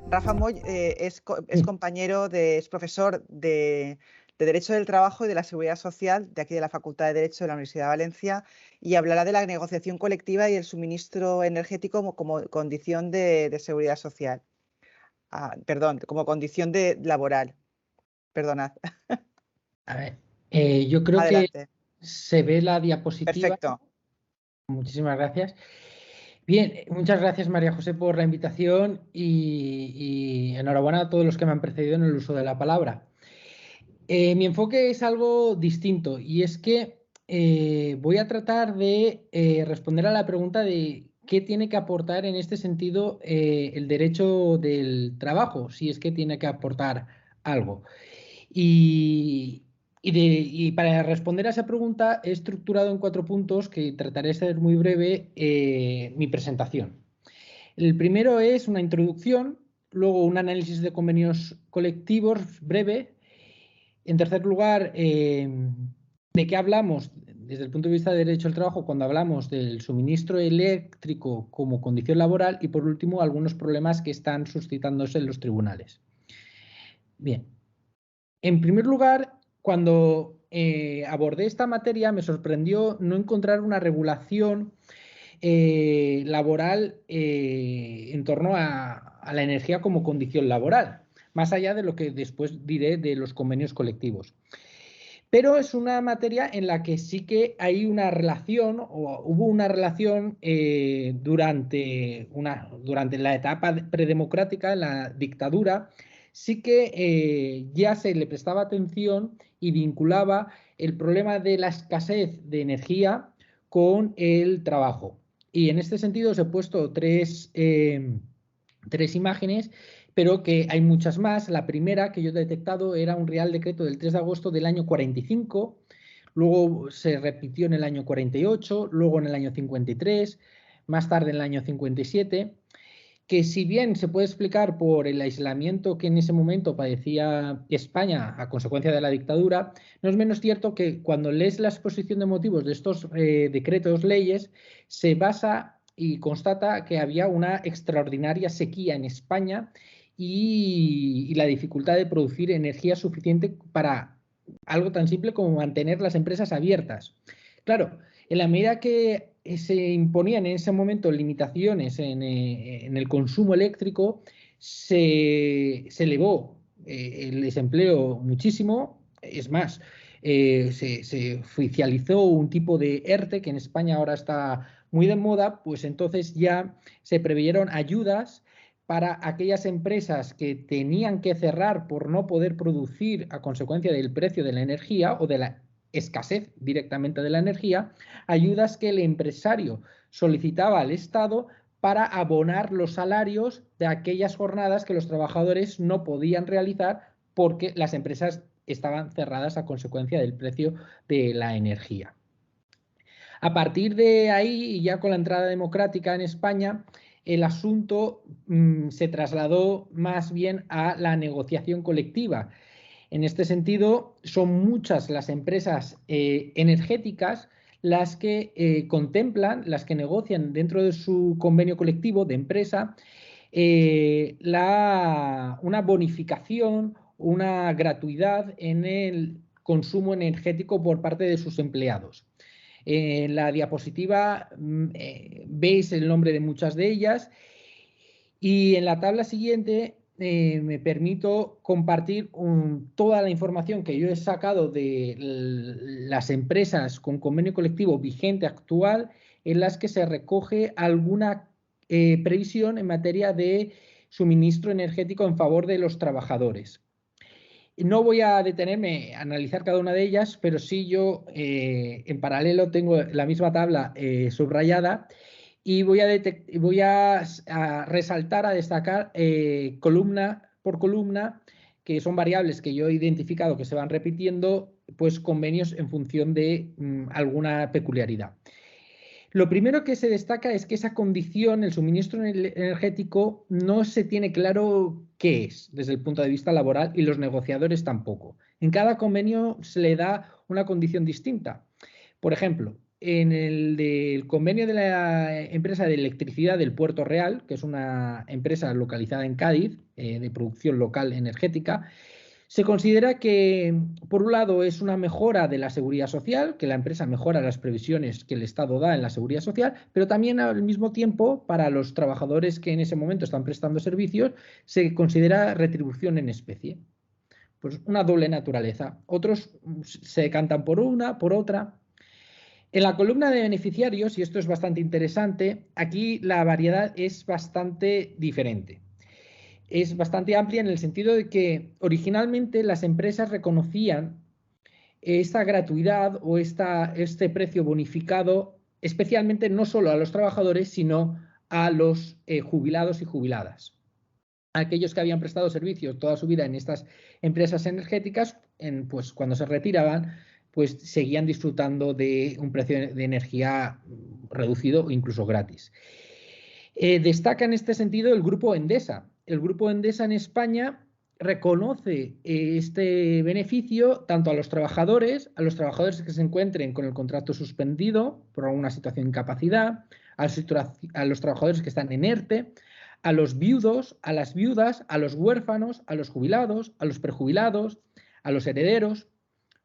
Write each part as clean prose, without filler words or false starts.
Rafa Moy es Sí. compañero, es profesor de Derecho del Trabajo y de la Seguridad Social de aquí de la Facultad de Derecho de la Universidad de Valencia y hablará de la negociación colectiva y el suministro energético como condición de seguridad social. Perdón, como condición laboral. Perdonad. A ver, yo creo que Adelante. se ve la diapositiva. Perfecto. Muchísimas gracias. Bien, muchas gracias María José por la invitación y enhorabuena a todos los que me han precedido en el uso de la palabra. Mi enfoque es algo distinto y es que voy a tratar de responder a la pregunta de qué tiene que aportar en este sentido el derecho del trabajo, si es que tiene que aportar algo. Y para responder a esa pregunta he estructurado en 4 puntos que trataré de ser muy breve mi presentación. El primero es una introducción, luego un análisis de convenios colectivos breve. En tercer lugar, ¿de qué hablamos desde el punto de vista de derecho al trabajo cuando hablamos del suministro eléctrico como condición laboral? Y por último, algunos problemas que están suscitándose en los tribunales. Bien, en primer lugar, cuando abordé esta materia me sorprendió no encontrar una regulación laboral en torno a la energía como condición laboral, más allá de lo que después diré de los convenios colectivos. Pero es una materia en la que sí que hay una relación, o hubo una relación durante la etapa predemocrática, la dictadura, sí que ya se le prestaba atención y vinculaba el problema de la escasez de energía con el trabajo. Y en este sentido os he puesto tres imágenes, pero que hay muchas más. La primera que yo he detectado era un Real Decreto del 3 de agosto del año 45, luego se repitió en el año 48, luego en el año 53, más tarde en el año 57, que si bien se puede explicar por el aislamiento que en ese momento padecía España a consecuencia de la dictadura, no es menos cierto que cuando lees la exposición de motivos de estos decretos, leyes, se basa y constata que había una extraordinaria sequía en España y la dificultad de producir energía suficiente para algo tan simple como mantener las empresas abiertas. Claro, en la medida que se imponían en ese momento limitaciones en el consumo eléctrico, se elevó el desempleo muchísimo. Es más, se oficializó un tipo de ERTE que en España ahora está muy de moda, pues entonces ya se preveyeron ayudas para aquellas empresas que tenían que cerrar por no poder producir a consecuencia del precio de la energía o de la escasez directamente de la energía, ayudas que el empresario solicitaba al Estado para abonar los salarios de aquellas jornadas que los trabajadores no podían realizar porque las empresas estaban cerradas a consecuencia del precio de la energía. A partir de ahí, ya con la entrada democrática en España, el asunto se trasladó más bien a la negociación colectiva. En este sentido, son muchas las empresas energéticas las que contemplan, las que negocian dentro de su convenio colectivo de empresa una bonificación, una gratuidad en el consumo energético por parte de sus empleados. En la diapositiva veis el nombre de muchas de ellas y en la tabla siguiente me permito compartir toda la información que yo he sacado de las empresas con convenio colectivo vigente actual en las que se recoge alguna previsión en materia de suministro energético en favor de los trabajadores. No voy a detenerme a analizar cada una de ellas, pero sí yo en paralelo tengo la misma tabla subrayada y voy a resaltar, a destacar columna por columna, que son variables que yo he identificado que se van repitiendo, pues convenios en función de alguna peculiaridad. Lo primero que se destaca es que esa condición, el suministro energético, no se tiene claro qué es desde el punto de vista laboral y los negociadores tampoco. En cada convenio se le da una condición distinta. Por ejemplo, en el del convenio de la empresa de electricidad del Puerto Real, que es una empresa localizada en Cádiz, de producción local energética, se considera que, por un lado, es una mejora de la seguridad social, que la empresa mejora las previsiones que el Estado da en la seguridad social, pero también al mismo tiempo, para los trabajadores que en ese momento están prestando servicios, se considera retribución en especie. Pues una doble naturaleza. Otros se decantan por una, por otra. En la columna de beneficiarios, y esto es bastante interesante, aquí la variedad es bastante diferente. Es bastante amplia en el sentido de que originalmente las empresas reconocían esta gratuidad o este precio bonificado especialmente no solo a los trabajadores, sino a los jubilados y jubiladas. Aquellos que habían prestado servicios toda su vida en estas empresas energéticas, pues cuando se retiraban, pues seguían disfrutando de un precio de energía reducido o incluso gratis. Destaca en este sentido el Grupo Endesa. El Grupo Endesa en España reconoce este beneficio tanto a los trabajadores que se encuentren con el contrato suspendido por alguna situación de incapacidad, a los trabajadores que están en ERTE, a los viudos, a las viudas, a los huérfanos, a los jubilados, a los prejubilados, a los herederos.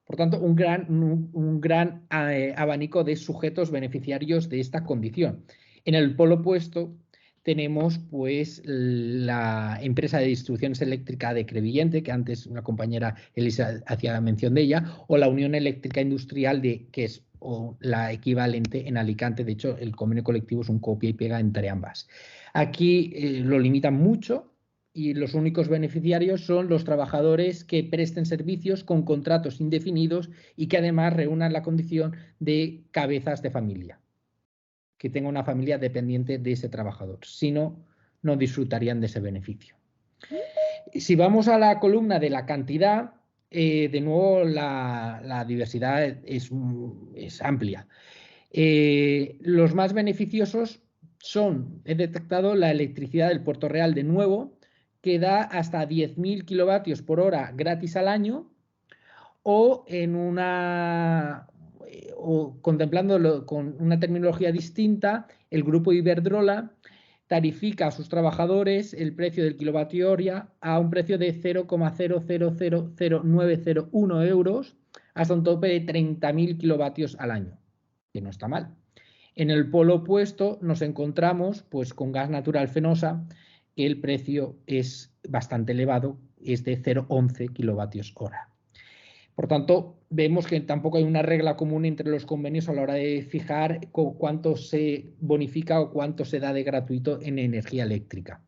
Por tanto, un gran abanico de sujetos beneficiarios de esta condición. En el polo opuesto tenemos pues la empresa de distribuciones eléctrica de Crevillente, que antes una compañera Elisa hacía mención de ella, o la Unión Eléctrica Industrial, que es la equivalente en Alicante. De hecho, el convenio colectivo es un copia y pega entre ambas. Aquí lo limitan mucho y los únicos beneficiarios son los trabajadores que presten servicios con contratos indefinidos y que además reúnan la condición de cabezas de familia, que tenga una familia dependiente de ese trabajador. Si no, no disfrutarían de ese beneficio. Si vamos a la columna de la cantidad, de nuevo la diversidad es amplia. Los más beneficiosos son, he detectado la electricidad del Puerto Real de nuevo, que da hasta 10.000 kilovatios por hora gratis al año, o contemplándolo con una terminología distinta, el grupo Iberdrola tarifica a sus trabajadores el precio del kilovatio hora a un precio de 0,0000901 euros hasta un tope de 30.000 kilovatios al año, que no está mal. En el polo opuesto nos encontramos pues con gas natural Fenosa, que el precio es bastante elevado, es de 0,11 kilovatios hora. Por tanto, vemos que tampoco hay una regla común entre los convenios a la hora de fijar cuánto se bonifica o cuánto se da de gratuito en energía eléctrica.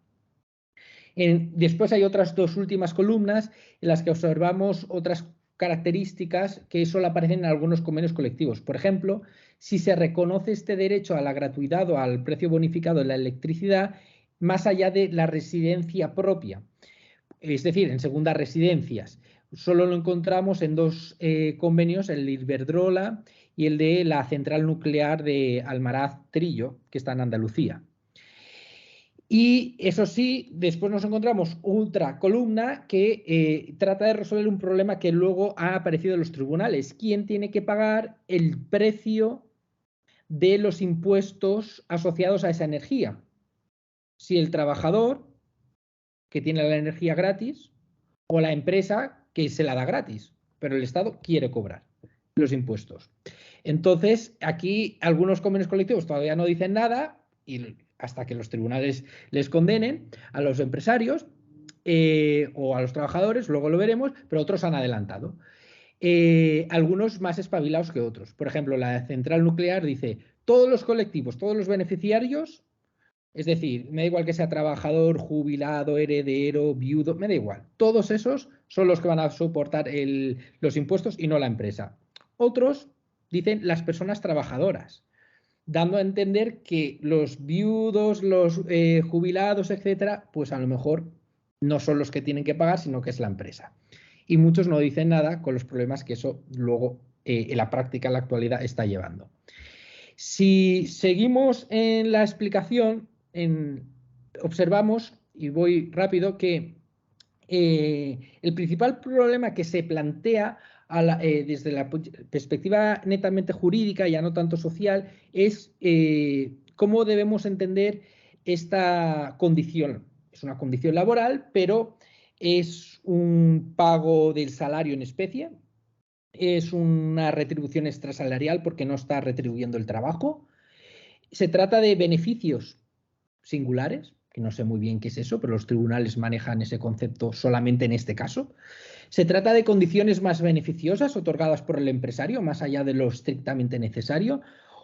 Después hay otras dos últimas columnas en las que observamos otras características que solo aparecen en algunos convenios colectivos. Por ejemplo, si se reconoce este derecho a la gratuidad o al precio bonificado de la electricidad más allá de la residencia propia, es decir, en segundas residencias. Solo lo encontramos en dos convenios, el de Iberdrola y el de la central nuclear de Almaraz Trillo, que está en Andalucía. Y eso sí, después nos encontramos otra columna que trata de resolver un problema que luego ha aparecido en los tribunales. ¿Quién tiene que pagar el precio de los impuestos asociados a esa energía? Si el trabajador, que tiene la energía gratis, o la empresa, que se la da gratis, pero el Estado quiere cobrar los impuestos. Entonces, aquí algunos convenios colectivos todavía no dicen nada y hasta que los tribunales les condenen a los empresarios o a los trabajadores, luego lo veremos, pero otros han adelantado. Algunos más espabilados que otros. Por ejemplo, la central nuclear dice, todos los colectivos, todos los beneficiarios, es decir, me da igual que sea trabajador, jubilado, heredero, viudo, me da igual. Todos esos son los que van a soportar los impuestos y no la empresa. Otros dicen las personas trabajadoras, dando a entender que los viudos, los jubilados, etcétera, pues a lo mejor no son los que tienen que pagar, sino que es la empresa. Y muchos no dicen nada con los problemas que eso luego en la práctica, en la actualidad, está llevando. Si seguimos en la explicación, observamos, y voy rápido, que el principal problema que se plantea desde la perspectiva netamente jurídica, ya no tanto social, es cómo debemos entender esta condición. Es una condición laboral, pero es un pago del salario en especie, es una retribución extrasalarial porque no está retribuyendo el trabajo. Se trata de beneficios singulares, que no sé muy bien qué es eso, pero los tribunales manejan ese concepto solamente en este caso. Se trata de condiciones más beneficiosas otorgadas por el empresario, más allá de lo estrictamente necesario,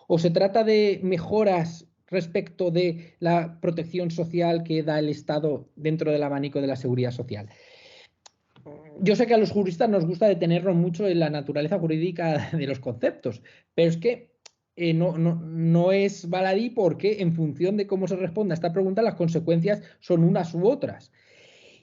o se trata de mejoras respecto de la protección social que da el Estado dentro del abanico de la seguridad social. Yo sé que a los juristas nos gusta detenernos mucho en la naturaleza jurídica de los conceptos, pero es que no es baladí porque en función de cómo se responda a esta pregunta las consecuencias son unas u otras.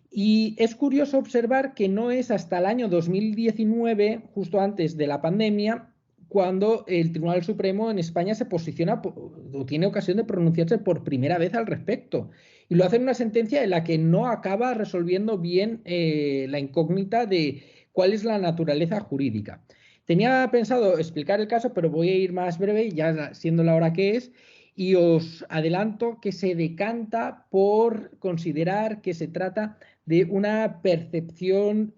Y es curioso observar que no es hasta el año 2019, justo antes de la pandemia, cuando el Tribunal Supremo en España se posiciona o tiene ocasión de pronunciarse por primera vez al respecto. Y lo hace en una sentencia en la que no acaba resolviendo bien la incógnita de cuál es la naturaleza jurídica. Tenía pensado explicar el caso, pero voy a ir más breve, ya siendo la hora que es, y os adelanto que se decanta por considerar que se trata de una percepción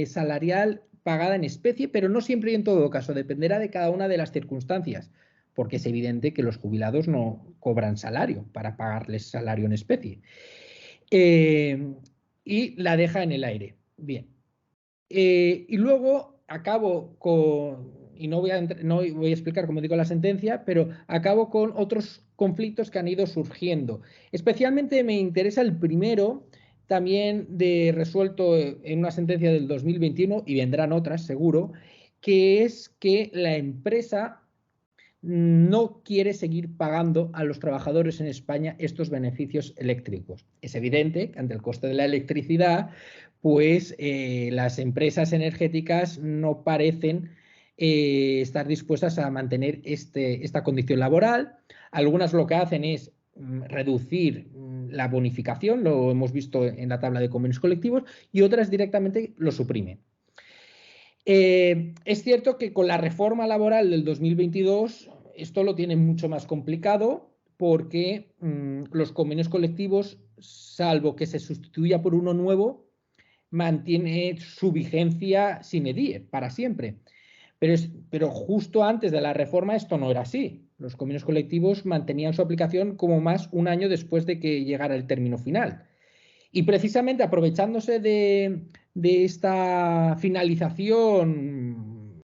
salarial pagada en especie, pero no siempre y en todo caso, dependerá de cada una de las circunstancias, porque es evidente que los jubilados no cobran salario para pagarles salario en especie. Y la deja en el aire. Bien. Y luego acabo con, y no voy a explicar, como digo, la sentencia, pero acabo con otros conflictos que han ido surgiendo. Especialmente me interesa el primero, también resuelto en una sentencia del 2021, y vendrán otras seguro, que es que la empresa no quiere seguir pagando a los trabajadores en España estos beneficios eléctricos. Es evidente que ante el coste de la electricidad, pues las empresas energéticas no parecen estar dispuestas a mantener esta condición laboral. Algunas lo que hacen es reducir la bonificación, lo hemos visto en la tabla de convenios colectivos, y otras directamente lo suprimen. Es cierto que con la reforma laboral del 2022 esto lo tiene mucho más complicado porque los convenios colectivos, salvo que se sustituya por uno nuevo, mantiene su vigencia sine die, para siempre. Pero justo antes de la reforma esto no era así. Los convenios colectivos mantenían su aplicación como más un año después de que llegara el término final. Y precisamente aprovechándose de esta finalización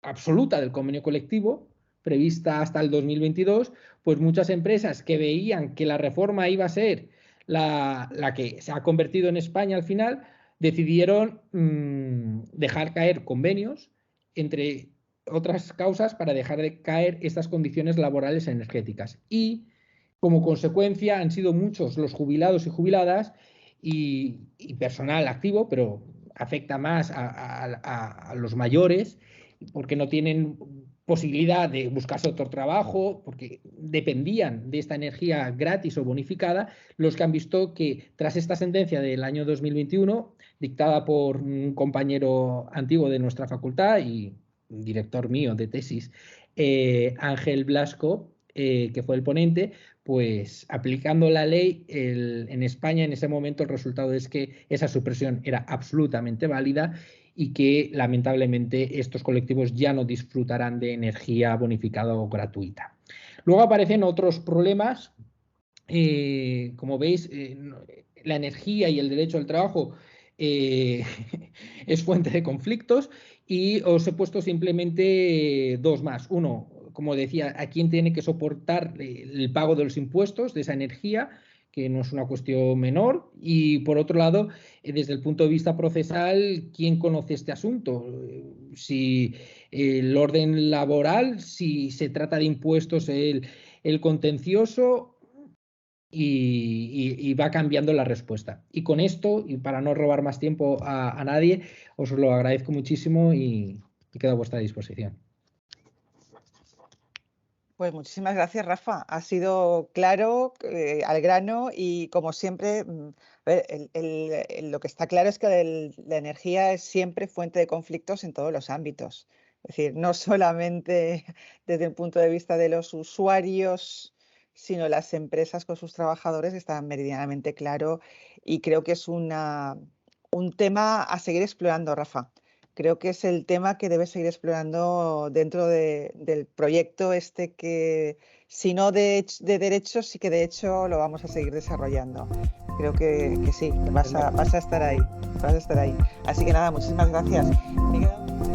absoluta del convenio colectivo, prevista hasta el 2022, pues muchas empresas que veían que la reforma iba a ser la que se ha convertido en España al final, decidieron dejar caer convenios, entre otras causas, para dejar de caer estas condiciones laborales energéticas. Y como consecuencia han sido muchos los jubilados y jubiladas y personal activo, pero afecta más a los mayores, porque no tienen posibilidad de buscarse otro trabajo, porque dependían de esta energía gratis o bonificada, los que han visto que tras esta sentencia del año 2021, dictada por un compañero antiguo de nuestra facultad y un director mío de tesis, Ángel Blasco, que fue el ponente, pues aplicando la ley en España en ese momento el resultado es que esa supresión era absolutamente válida y que lamentablemente estos colectivos ya no disfrutarán de energía bonificada o gratuita. Luego aparecen otros problemas, como veis, la energía y el derecho al trabajo es fuente de conflictos, y os he puesto simplemente dos más. Uno, como decía, a quién tiene que soportar el pago de los impuestos de esa energía, que no es una cuestión menor, y por otro lado, desde el punto de vista procesal, ¿quién conoce este asunto? Si el orden laboral, si se trata de impuestos, el contencioso, y va cambiando la respuesta. Y con esto, y para no robar más tiempo a nadie, os lo agradezco muchísimo y quedo a vuestra disposición. Pues muchísimas gracias, Rafa. Ha sido claro, al grano y como siempre, a ver, lo que está claro es que la energía es siempre fuente de conflictos en todos los ámbitos. Es decir, no solamente desde el punto de vista de los usuarios, sino las empresas con sus trabajadores está meridianamente claro y creo que es un tema a seguir explorando, Rafa. Creo que es el tema que debes seguir explorando dentro del proyecto este que, si no de derechos, sí que de hecho lo vamos a seguir desarrollando. Creo que sí, que vas a estar ahí, vas a estar ahí. Así que nada, muchísimas gracias. Me he quedado-